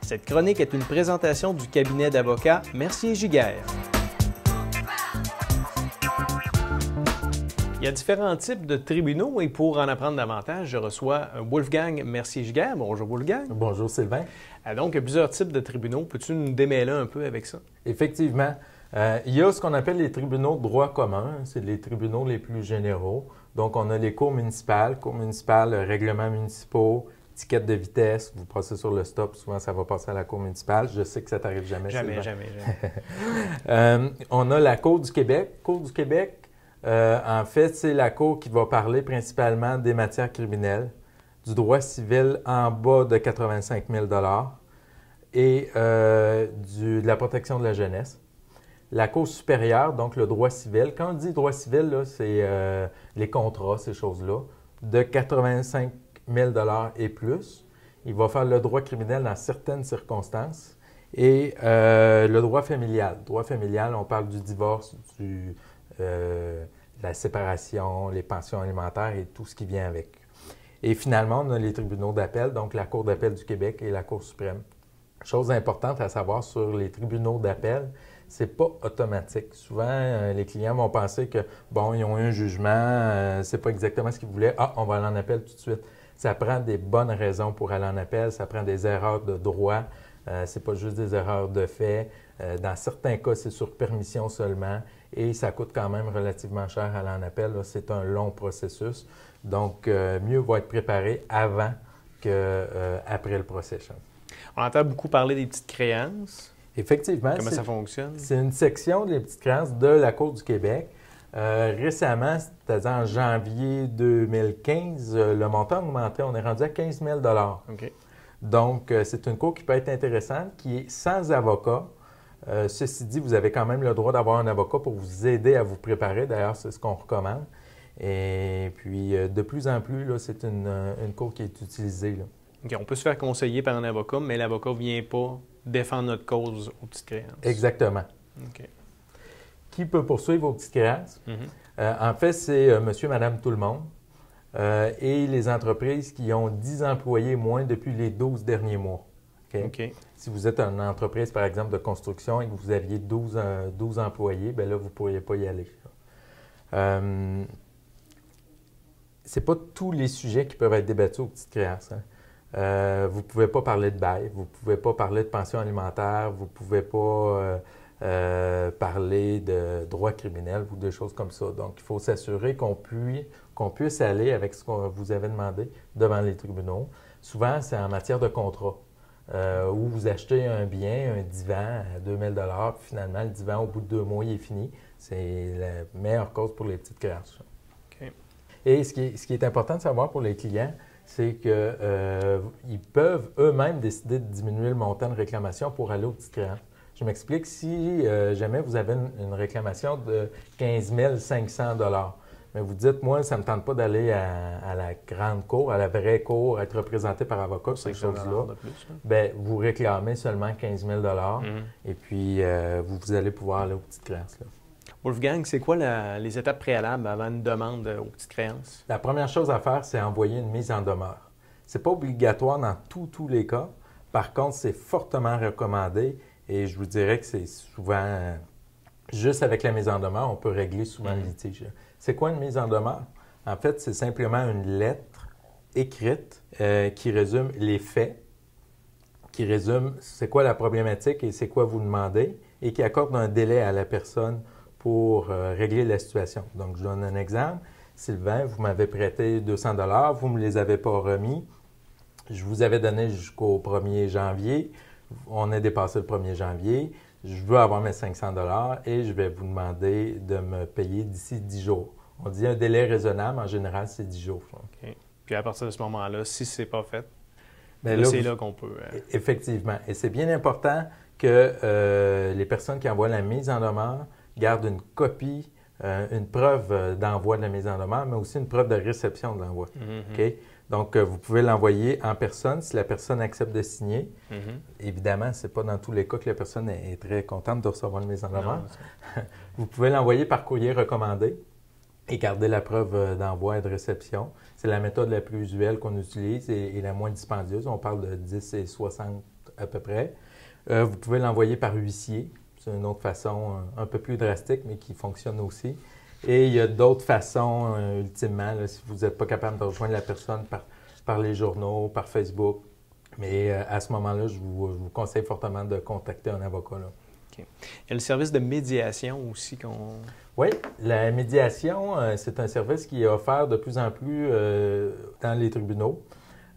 Cette chronique est une présentation du cabinet d'avocats Mercier-Giguère. Il y a différents types de tribunaux et pour en apprendre davantage, je reçois Wolfgang Mercier-Giguère. Bonjour Wolfgang. Bonjour Sylvain. Donc, il y a plusieurs types de tribunaux. Peux-tu nous démêler un peu avec ça? Effectivement. Il y a ce qu'on appelle les tribunaux de droit commun. C'est les tribunaux les plus généraux. Donc, on a les cours municipales, règlements municipaux, tickets de vitesse. Vous passez sur le stop, souvent ça va passer à la cour municipale. Je sais que ça t'arrive jamais. Jamais. On a la Cour du Québec. Cour du Québec, en fait, c'est la cour qui va parler principalement des matières criminelles, du droit civil en bas de 85 000 et de la protection de la jeunesse. La Cour supérieure, donc le droit civil. Quand on dit droit civil, c'est les contrats, ces choses-là, de 85 000 et plus. Il va faire le droit criminel dans certaines circonstances. Et le droit familial. Droit familial, on parle du divorce, la séparation, les pensions alimentaires et tout ce qui vient avec. Et finalement, on a les tribunaux d'appel, donc la Cour d'appel du Québec et la Cour suprême. Chose importante à savoir sur les tribunaux d'appel, c'est pas automatique. Souvent, les clients vont penser que, bon, ils ont eu un jugement, c'est pas exactement ce qu'ils voulaient, on va aller en appel tout de suite. Ça prend des bonnes raisons pour aller en appel, ça prend des erreurs de droit, c'est pas juste des erreurs de fait. Dans certains cas, c'est sur permission seulement et ça coûte quand même relativement cher à aller en appel. C'est un long processus. Donc, mieux vaut être préparé avant qu'après le processus. On entend beaucoup parler des petites créances. Effectivement. Comment ça fonctionne? C'est une section des petites créances de la Cour du Québec. Récemment, c'est-à-dire en janvier 2015, le montant a augmenté. On est rendu à 15 000 OK. Donc, c'est une cour qui peut être intéressante, qui est sans avocat. Ceci dit, vous avez quand même le droit d'avoir un avocat pour vous aider à vous préparer. D'ailleurs, c'est ce qu'on recommande. Et puis, de plus en plus, là, c'est une cour qui est utilisée. Là. OK. On peut se faire conseiller par un avocat, mais l'avocat ne vient pas défendre notre cause aux petites créances. Exactement. OK. Qui peut poursuivre aux petites créances? En fait, c'est monsieur, madame, tout le monde. Et les entreprises qui ont 10 employés moins depuis les 12 derniers mois. Okay? OK. Si vous êtes une entreprise, par exemple, de construction et que vous aviez 12 employés, bien là, vous ne pourriez pas y aller. Ce n'est pas tous les sujets qui peuvent être débattus aux petites créances. Vous ne pouvez pas parler de bail, vous ne pouvez pas parler de pension alimentaire, vous ne pouvez pas parler de droit criminel ou des choses comme ça. Donc, il faut s'assurer qu'on puisse aller avec ce que vous avez demandé devant les tribunaux. Souvent, c'est en matière de contrat. Où vous achetez un bien, un divan à 2 000 puis finalement, le divan, au bout de 2 mois, il est fini. C'est la meilleure cause pour les petites créances. OK. Et ce qui est important de savoir pour les clients, c'est qu'ils peuvent eux-mêmes décider de diminuer le montant de réclamation pour aller aux petites créances. Je m'explique, si jamais vous avez une réclamation de 15 500 mais vous dites, moi, ça ne me tente pas d'aller à la grande cour, à la vraie cour, être représenté par avocat, ces choses-là. Bien, vous réclamez seulement 15 000 et puis vous allez pouvoir aller aux petites créances. Là. Wolfgang, c'est quoi les étapes préalables avant une demande aux petites créances? La première chose à faire, c'est envoyer une mise en demeure. Ce n'est pas obligatoire dans tous les cas. Par contre, c'est fortement recommandé et je vous dirais que c'est souvent, juste avec la mise en demeure, on peut régler souvent le litige. C'est quoi une mise en demeure? En fait, c'est simplement une lettre écrite qui résume les faits, qui résume c'est quoi la problématique et c'est quoi vous demandez et qui accorde un délai à la personne pour régler la situation. Donc, je donne un exemple. Sylvain, vous m'avez prêté 200 $, vous ne me les avez pas remis. Je vous avais donné jusqu'au 1er janvier. On a dépassé le 1er janvier. Je veux avoir mes 500 $ et je vais vous demander de me payer d'ici 10 jours. On dit un délai raisonnable, en général, c'est 10 jours. OK. Puis à partir de ce moment-là, si ce n'est pas fait, c'est là qu'on peut... Effectivement. Et c'est bien important que les personnes qui envoient la mise en demeure gardent une copie, une preuve d'envoi de la mise en demeure, mais aussi une preuve de réception de l'envoi. Okay? Donc, vous pouvez l'envoyer en personne si la personne accepte de signer. Évidemment, ce n'est pas dans tous les cas que la personne est très contente de recevoir une mise en demeure. Vous pouvez l'envoyer par courrier recommandé. et garder la preuve d'envoi et de réception. C'est la méthode la plus usuelle qu'on utilise et la moins dispendieuse. On parle de 10 et 60 à peu près. Vous pouvez l'envoyer par huissier. C'est une autre façon un peu plus drastique, mais qui fonctionne aussi. Et il y a d'autres façons, ultimement, là, si vous n'êtes pas capable de rejoindre la personne par les journaux, par Facebook. Mais à ce moment-là, je vous conseille fortement de contacter un avocat. Là. Okay. Il y a le service de médiation aussi qu'on... Oui, la médiation, c'est un service qui est offert de plus en plus dans les tribunaux.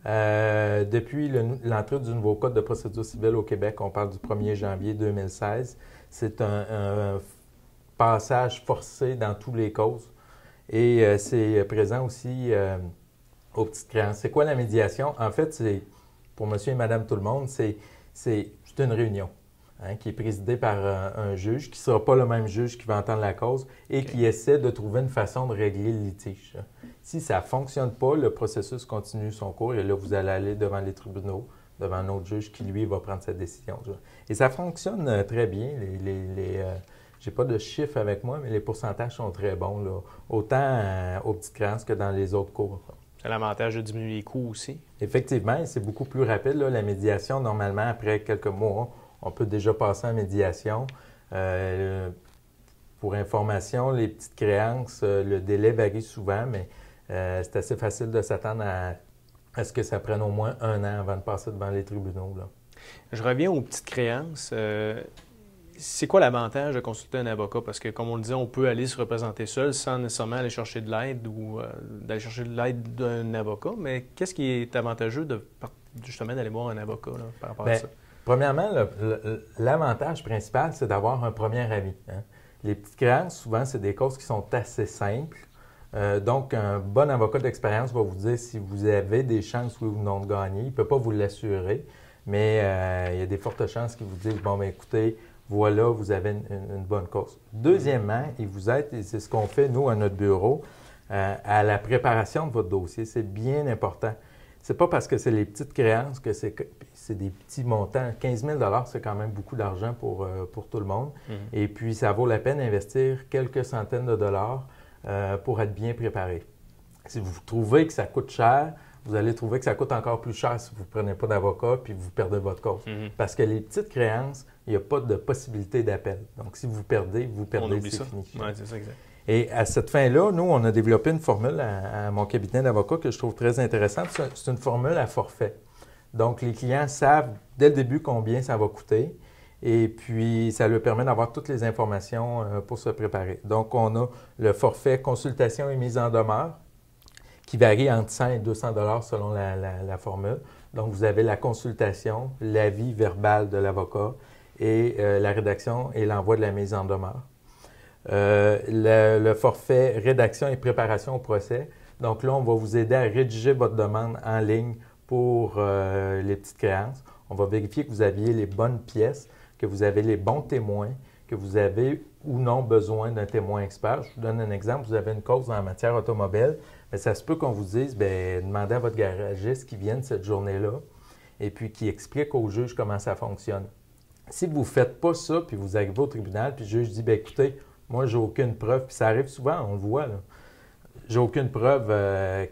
Depuis l'entrée du nouveau Code de procédure civile au Québec, on parle du 1er janvier 2016, c'est un passage forcé dans toutes les causes et c'est présent aussi aux petites créances. C'est quoi la médiation? En fait, c'est pour monsieur et madame tout le monde, c'est une réunion qui est présidée par un juge qui ne sera pas le même juge qui va entendre la cause et qui essaie de trouver une façon de régler le litige. Si ça ne fonctionne pas, le processus continue son cours et là, vous allez aller devant les tribunaux, devant un autre juge qui, lui, va prendre sa décision. Et ça fonctionne très bien. Je n'ai pas de chiffres avec moi, mais les pourcentages sont très bons, là, autant aux petites créances que dans les autres cours. C'est l'avantage de diminuer les coûts aussi. Effectivement, c'est beaucoup plus rapide. Là. La médiation, normalement, après quelques mois, on peut déjà passer en médiation. Pour information, les petites créances, le délai varie souvent, mais c'est assez facile de s'attendre à ce que ça prenne au moins 1 an avant de passer devant les tribunaux. Là. Je reviens aux petites créances. C'est quoi l'avantage de consulter un avocat? Parce que, comme on le disait, on peut aller se représenter seul sans nécessairement aller chercher de l'aide ou d'aller chercher de l'aide d'un avocat. Mais qu'est-ce qui est avantageux justement d'aller voir un avocat là, par rapport à ça? Premièrement, l'avantage principal, c'est d'avoir un premier avis. Hein. Les petites créances, souvent, c'est des causes qui sont assez simples. Donc, un bon avocat d'expérience va vous dire si vous avez des chances, oui ou non, de gagner. Il ne peut pas vous l'assurer, mais il y a des fortes chances qu'il vous dise, bon, bien, écoutez, voilà, vous avez une bonne cause. Deuxièmement, il vous aide, et c'est ce qu'on fait, nous, à notre bureau, à la préparation de votre dossier. C'est bien important. C'est pas parce que c'est les petites créances que c'est des petits montants. 15 000 $, c'est quand même beaucoup d'argent pour tout le monde. Et puis, ça vaut la peine d'investir quelques centaines de dollars pour être bien préparé. Si vous trouvez que ça coûte cher, vous allez trouver que ça coûte encore plus cher si vous ne prenez pas d'avocat puis vous perdez votre cause. Parce que les petites créances, il n'y a pas de possibilité d'appel. Donc, si vous perdez, c'est fini. Oui, c'est ça, exact. Et à cette fin-là, nous, on a développé une formule à mon cabinet d'avocat que je trouve très intéressante. C'est une formule à forfait. Donc, les clients savent dès le début combien ça va coûter et puis ça leur permet d'avoir toutes les informations pour se préparer. Donc, on a le forfait consultation et mise en demeure qui varie entre 100 et 200 $ selon la formule. Donc, vous avez la consultation, l'avis verbal de l'avocat et la rédaction et l'envoi de la mise en demeure. Le forfait rédaction et préparation au procès. Donc là, on va vous aider à rédiger votre demande en ligne pour les petites créances. On va vérifier que vous aviez les bonnes pièces, que vous avez les bons témoins, que vous avez ou non besoin d'un témoin expert. Je vous donne un exemple. Vous avez une cause en matière automobile, mais ça se peut qu'on vous dise, bien, demandez à votre garagiste qui vienne cette journée-là et puis qui explique au juge comment ça fonctionne. Si vous ne faites pas ça, puis vous arrivez au tribunal, puis le juge dit, bien, écoutez, moi, j'ai aucune preuve, puis ça arrive souvent, on le voit, là. J'ai aucune preuve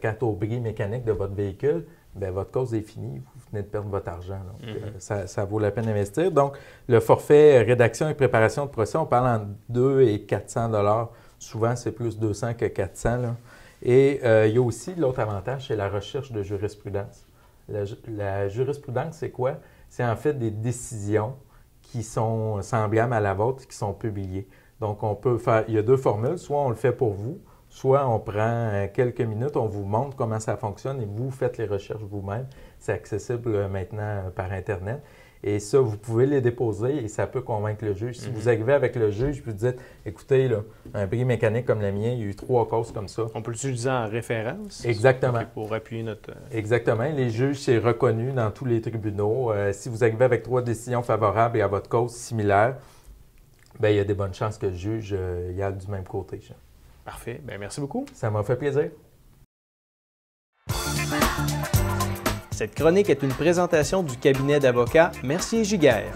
quant au bris mécanique de votre véhicule, bien, votre cause est finie, vous venez de perdre votre argent. Donc, ça vaut la peine d'investir. Donc, le forfait rédaction et préparation de procès, on parle entre 2 et 400 $. Souvent, c'est plus 200 que 400. Là. Et il y a aussi l'autre avantage, c'est la recherche de jurisprudence. La jurisprudence, c'est quoi? C'est en fait des décisions qui sont semblables à la vôtre, qui sont publiées. Donc, on peut faire, il y a 2 formules, soit on le fait pour vous, soit on prend quelques minutes, on vous montre comment ça fonctionne et vous faites les recherches vous-même. C'est accessible maintenant par Internet. Et ça, vous pouvez les déposer et ça peut convaincre le juge. Si vous arrivez avec le juge et vous dites, écoutez, là, un bris mécanique comme le mien, il y a eu 3 causes comme ça. On peut l'utiliser en référence? Exactement. Pour appuyer notre... Exactement. Les juges, c'est reconnu dans tous les tribunaux. Si vous arrivez avec 3 décisions favorables et à votre cause similaire, bien, il y a des bonnes chances que le juge y aille du même côté. Parfait. Bien, merci beaucoup. Ça m'a fait plaisir. Cette chronique est une présentation du cabinet d'avocats Mercier-Giguère.